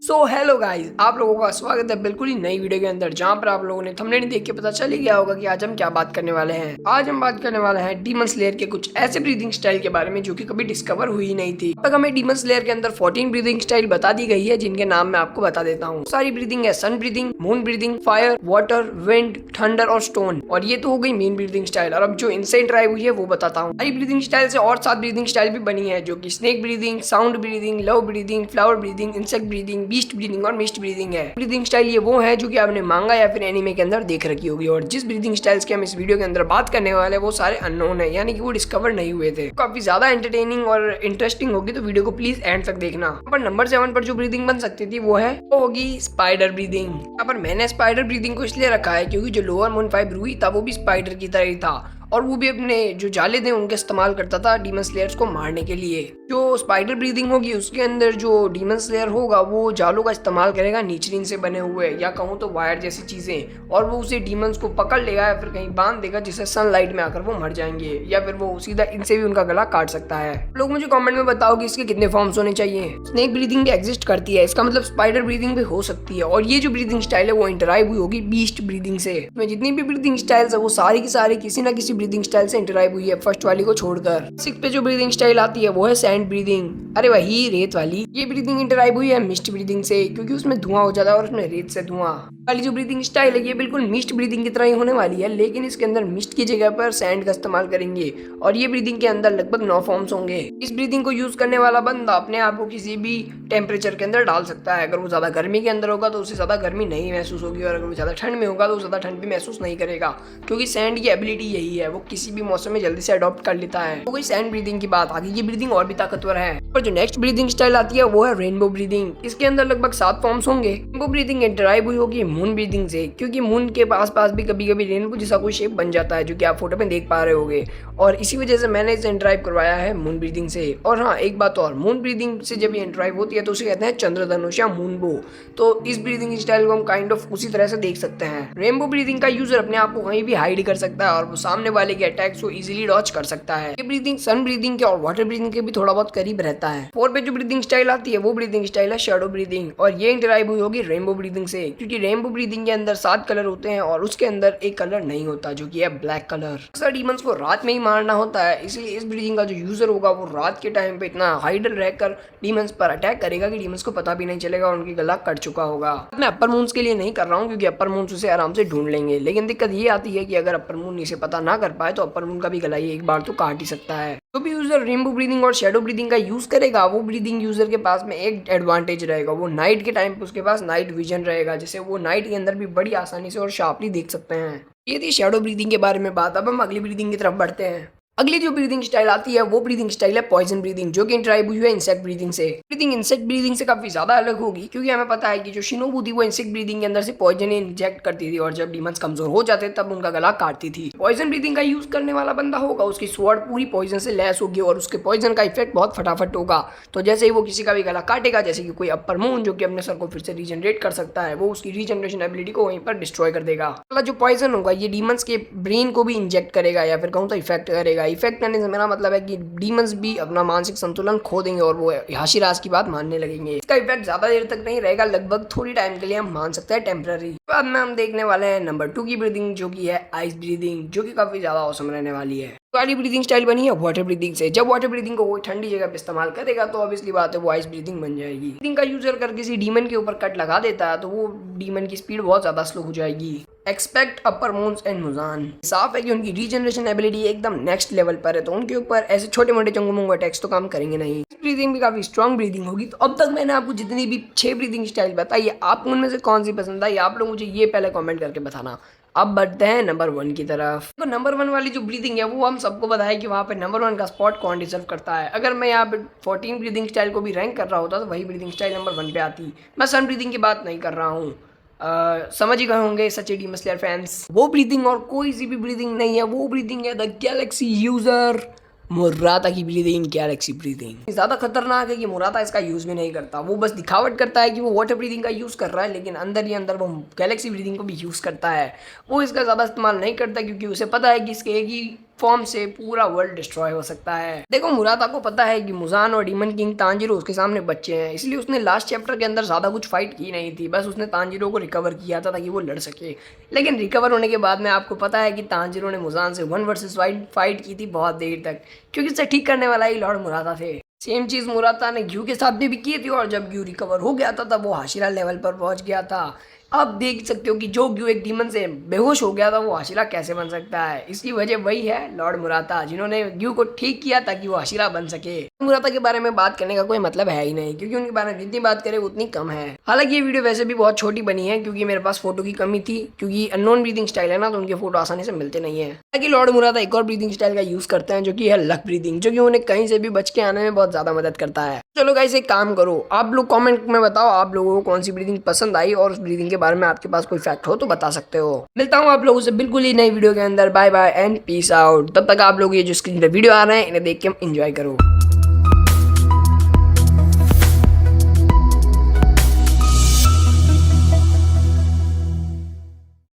Hello guys, आप लोगों का स्वागत है बिल्कुल ही नई वीडियो के अंदर, जहां पर आप लोगों ने थंबनेल देख के पता चल ही गया होगा कि आज हम क्या बात करने वाले हैं। आज हम बात करने वाले हैं डीमन स्लेयर के कुछ ऐसे ब्रीदिंग स्टाइल के बारे में जो कि कभी डिस्कवर हुई ही नहीं थी। अब तक हमें डीमन स्लेयर के अंदर 14 ब्रीदिंग स्टाइल बता दी गई है, जिनके नाम मैं आपको बता देता हूँ। सारी ब्रीदिंग है sun breathing, moon breathing, fire, water, wind, thunder और स्टोन। और ये तो हो गई मेन ब्रीदिंग स्टाइल। और अब जो इनसे ड्राइव हुई है वो बताता हूँ। सारी ब्रीदिंग स्टाइल से और 7 ब्रीदिंग स्टाइल भी बनी है, जो कि snake breathing, sound breathing, love breathing, flower breathing, insect breathing, beast breathing और मिस्ट ब्रीदिंग है। ब्रीदिंग स्टाइल ये वो है जो कि आपने मांगा या फिर एनीमे के अंदर देख रखी होगी। और जिस ब्रीदिंग स्टाइल्स की हम इस वीडियो के अंदर बात करने वाले हैं वो सारे अननोन है, यानी कि वो डिस्कवर नहीं हुए थे। काफी ज्यादा एंटरटेनिंग और इंटरेस्टिंग होगी, तो वीडियो को प्लीज एंड तक देखना। पर नंबर 7 पर जो ब्रीदिंग बन सकती थी वो होगी स्पाइडर ब्रीदिंग। यहाँ पर मैंने स्पाइडर ब्रीदिंग को इसलिए रखा है क्योंकि जो लोअर मून 5 रूही था वो भी स्पाइडर की तरह ही था, और वो भी अपने जो जाले थे उनके इस्तेमाल करता था डीमन स्लेयर्स को मारने के लिए। जो स्पाइडर ब्रीदिंग होगी उसके अंदर जो डीमन स्लेयर होगा वो जालों का इस्तेमाल करेगा नीचरीन से बने हुए, या कहूँ तो वायर जैसी चीजें, और वो उसे डीमंस को पकड़ लेगा या फिर कहीं बांध देगा जिससे सनलाइट में आकर वो मर जाएंगे, या फिर वो सीधा इनसे भी उनका गला काट सकता है। लोग मुझे कमेंट में बताओ कि इसके कितने फॉर्म्स होने चाहिए। स्नेक ब्रीदिंग भी एग्जिस्ट करती है, इसका मतलब स्पाइडर ब्रीदिंग भी हो सकती है। और ये जो ब्रीदिंग स्टाइल है वो इंटरआइव हुई होगी बीस्ट ब्रीदिंग से। जितनी भी ब्रीदिंग स्टाइल्स है वो सारी की सारी किसी ना किसी ब्रीदिंग स्टाइल से इंटरआइव हुई है, फर्स्ट वाली को छोड़कर। 6 पे जो ब्रीदिंग स्टाइल आती है वो है सैंड ब्रीदिंग, अरे वही रेत वाली। ये ब्रीदिंग इंटरआइव हुई है मिस्ट ब्रीदिंग से, क्योंकि उसमें धुआं हो जाता है और उसमें रेत से धुआं। वाली जो ब्रीदिंग स्टाइल है ये बिल्कुल मिस्ट ब्रीदिंग की तरह ही होने वाली है, लेकिन इसके अंदर मिस्ट की जगह पर सैंड का इस्तेमाल करेंगे। और ये ब्रीदिंग के अंदर लगभग 9 फॉर्म्स होंगे। इस ब्रीदिंग को यूज करने वाला बंदा अपने आप को किसी भी टेम्परेचर के अंदर डाल सकता है। अगर वो ज्यादा गर्मी के अंदर होगा तो उसे ज्यादा गर्मी नहीं महसूस होगी, और अगर वो ज्यादा ठंड में होगा तो ज्यादा ठंड भी महसूस नहीं करेगा, क्योंकि सैंड की एबिलिटी यही है, वो किसी भी मौसम में जल्दी से अडॉप्ट कर लेता है। तो कोई सैंड ब्रीदिंग की बात आगे, ये ब्रीदिंग और भी ताकतवर है। और जो नेक्स्ट ब्रीदिंग स्टाइल आती है वो है रेनबो ब्रीदिंग। इसके अंदर लगभग 7 फॉर्म्स होंगे। रेनबो ब्रीदिंग इंटरआइव हुई होगी मून ब्रीदिंग से, क्योंकि मून के पास भी कभी कभी रेनबो जैसा कोई शेप बन जाता है, जो कि आप फोटो में देख पा रहे होगे, और इसी वजह से मैंने इसे इंटरआइव करवाया है मून ब्रीदिंग से। और हाँ, एक बात और, मून ब्रीदिंग से जब ये इंटरआइव होती है तो उसे कहते हैं चंद्रधनुष या मून बो। तो इस ब्रीदिंग स्टाइल को हम काइंड ऑफ उसी तरह से देख सकते हैं। रेनबो ब्रीदिंग का यूजर अपने आप को कहीं भी हाइड कर सकता है और वो सामने वाले के अटैक्स को इजीली डॉच कर सकता है। ये ब्रीदिंग सन ब्रीदिंग के और वाटर ब्रीदिंग के भी थोड़ा बहुत करीब रहता है। 4 पे जो ब्रीदिंग स्टाइल आती है वो ब्रीदिंग स्टाइल है शैडो ब्रीदिंग, और ये इंटरआइव हुई होगी रेनबो ब्रीदिंग से, क्योंकि रेनबो ब्रीदिंग के अंदर 7 कलर होते हैं और उसके अंदर एक कलर नहीं होता जो कि है ब्लैक कलर। अक्सर डीमंस को रात में ही मारना होता है, इसलिए इस ब्रीदिंग का जो यूजर होगा वो रात के टाइम पे इतना हाइडल रहकर डीमंस पर अटैक करेगा कि डीमंस को पता भी नहीं चलेगा और उनकी गला कट चुका होगा। मैं अपर मून्स के लिए नहीं कर रहा हूँ, क्योंकि अपर मून्स उसे आराम से ढूंढ लेंगे, लेकिन दिक्कत ये आती है कि अगर अपर मून इसे पता ना कर पाए तो अपर मून का भी गला ही एक बार तो काट ही सकता है। जो भी यूजर रेनबो ब्रीदिंग और शैडो ब्रीदिंग का यूज करेगा वो ब्रीदिंग यूजर के पास में एक एडवांटेज रहेगा, वो नाइट के टाइम पे उसके पास नाइट विजन रहेगा, जिससे वो नाइट के अंदर भी बड़ी आसानी से और शार्पली देख सकते हैं। ये थी शैडो ब्रीदिंग के बारे में बात। अब हम अगली ब्रीदिंग की तरफ बढ़ते हैं। अगली जो ब्रीदिंग स्टाइल आती है वो ब्रीदिंग स्टाइल है पॉइजन ब्रीदिंग, जो कि इंटरआइव हुई है इंसेक्ट ब्रीदिंग से। ब्रीदिंग इंसेक्ट ब्रीदिंग से काफी ज्यादा अलग होगी, क्योंकि हमें पता है कि जो शिनोबू थी वो इंसेक्ट ब्रीदिंग के अंदर से पॉइजन इंजेक्ट करती थी, और जब डीमंस कमजोर हो जाते तब उनका गला काटती थी। पॉइजन ब्रीदिंग का यूज करने वाला बंदा होगा उसकी स्वॉर्ड पूरी पॉइजन से लैस होगी, और उसके पॉइजन का इफेक्ट बहुत फटाफट होगा। तो जैसे ही वो किसी का भी गला काटेगा, जैसे कि कोई अपर मून जो कि अपने सर को फिर से रीजनरेट कर सकता है, वो उसकी रीजनरेशन एबिलिटी को वहीं पर डिस्ट्रॉय कर देगा। जो पॉइजन होगा ये डीमंस के ब्रेन को भी इंजेक्ट करेगा, या फिर कहूँ तो इफेक्ट करेगा। इफेक्ट करने से मतलब है कि डीमंस भी अपना मानसिक संतुलन खो देंगे और वो हाशिराज की बात मानने लगेंगे। इसका इफेक्ट ज्यादा देर तक नहीं रहेगा, लगभग थोड़ी टाइम के लिए हम मान सकते हैं टेम्पररी। बाद में हम देखने वाले हैं नंबर 2 की ब्रीदिंग, जो कि है आइस ब्रीदिंग, जो कि काफी ज्यादा औसम रहने वाली है। वाली ब्रीदिंग स्टाइल बनी है वाटर ब्रीदिंग से। जब वाटर ब्रीदिंग को वो ठंडी जगह पे इस्तेमाल करेगा तो ऑब्वियसली बात है वो आइस ब्रीदिंग बन जाएगी। ब्रीदिंग का यूजर कर किसी डीमन के ऊपर कट लगा देता है तो वो डीमन की स्पीड बहुत ज्यादा स्लो हो जाएगी। Expect upper moons and Muzan. साफ है कि उनकी रीजनरेशन एबिलिटी एकदम नेक्स्ट लेवल पर है, तो उनके ऊपर ऐसे छोटे मोटे चंगू मुंगू अटैक्स तो काम करेंगे नहीं। ब्रीदिंग भी काफी स्ट्रॉन्ग ब्रीदिंग होगी। तो अब तक मैंने आपको जितनी भी 6 ब्रीदिंग स्टाइल बताई है, आपको उनमें से कौन सी पसंद आई आप लोग मुझे ये पहले कमेंट करके बताना। अब बढ़ते हैं नंबर 1 की तरफ। तो नंबर 1 वाली जो ब्रीदिंग है वो हम सबको पता है कि वहाँ पे नंबर 1 का स्पॉट कौन डिजर्व करता है। अगर मैं यहाँ पे 14 ब्रीदिंग स्टाइल को भी रैंक कर रहा होता तो वही ब्रीदिंग स्टाइल नंबर 1 पे आती। मैं सन ब्रीदिंग की बात नहीं कर रहा हूँ, समझ ही गए होंगे सच्चे डीमन स्लेयर फैंस। वो ब्रीदिंग और कोई सी भी ब्रीदिंग नहीं है, वो ब्रीदिंग है द गैलेक्सी यूजर मुराता की ब्रीदिंग, गैलेक्सी ब्रीदिंग। ज्यादा खतरनाक है कि मुराता इसका यूज भी नहीं करता, वो बस दिखावट करता है कि वो वाटर ब्रीदिंग का यूज कर रहा है, लेकिन अंदर ही अंदर वो गैलेक्सी ब्रीदिंग को भी यूज करता है। वो इसका ज्यादा इस्तेमाल नहीं करता क्योंकि उसे पता है कि इसके एक ही फॉर्म से पूरा वर्ल्ड डिस्ट्रॉय हो सकता है। देखो मुरादा को पता है कि मुजान और डीमन किंग तांजीरो उसके सामने बच्चे हैं, इसलिए उसने लास्ट चैप्टर के अंदर ज्यादा कुछ फाइट की नहीं थी, बस उसने तांजीरो को रिकवर किया था ताकि वो लड़ सके। लेकिन रिकवर होने के बाद में आपको पता है कि तांजीरो ने मुजान से 1 वर्सेस 1 फाइट की थी बहुत देर तक, क्योंकि उसे ठीक करने वाला ही लॉर्ड मुरादा थे। सेम चीज मुरादा ने ग्यू के साथ भी की थी, और जब ग्यू रिकवर हो गया था तब वो हाशिरा लेवल पर पहुंच गया था। अब देख सकते हो कि जो ग्यू एक डीमन से बेहोश हो गया था वो हाशिरा कैसे बन सकता है। इसकी वजह वही है लॉर्ड मुरादा, जिन्होंने ग्यू को ठीक किया ताकि वो हाशिरा बन सके। मुरादा के बारे में बात करने का कोई मतलब है ही नहीं, क्योंकि उनके बारे में जितनी बात करें उतनी कम है। हालांकि ये वीडियो वैसे भी बहुत छोटी बनी है, क्योंकि मेरे पास फोटो की कमी थी, क्योंकि अननोन ब्रीदिंग स्टाइल है ना, तो उनके फोटो आसानी से मिलते नहीं है। हालांकि लॉर्ड मुरादा एक और ब्रीदिंग स्टाइल का यूज करते हैं, जो कि है लक ब्रीदिंग, जो कि उन्हें कहीं से भी बच के आने में बहुत ज्यादा मदद करता है। चलो गाइस एक काम करो, आप लोग कमेंट में बताओ आप लोगों को कौन सी ब्रीदिंग पसंद आई, और उस ब्रीदिंग के बारे में आपके पास कोई फैक्ट हो तो बता सकते हो। मिलता हूँ आप लोगों से बिल्कुल ही नई वीडियो के अंदर। Bye bye and peace out. तब तक आप लोग ये जो स्क्रीन पे वीडियो आ रहे हैं इन्हें देख के एंजॉय करो।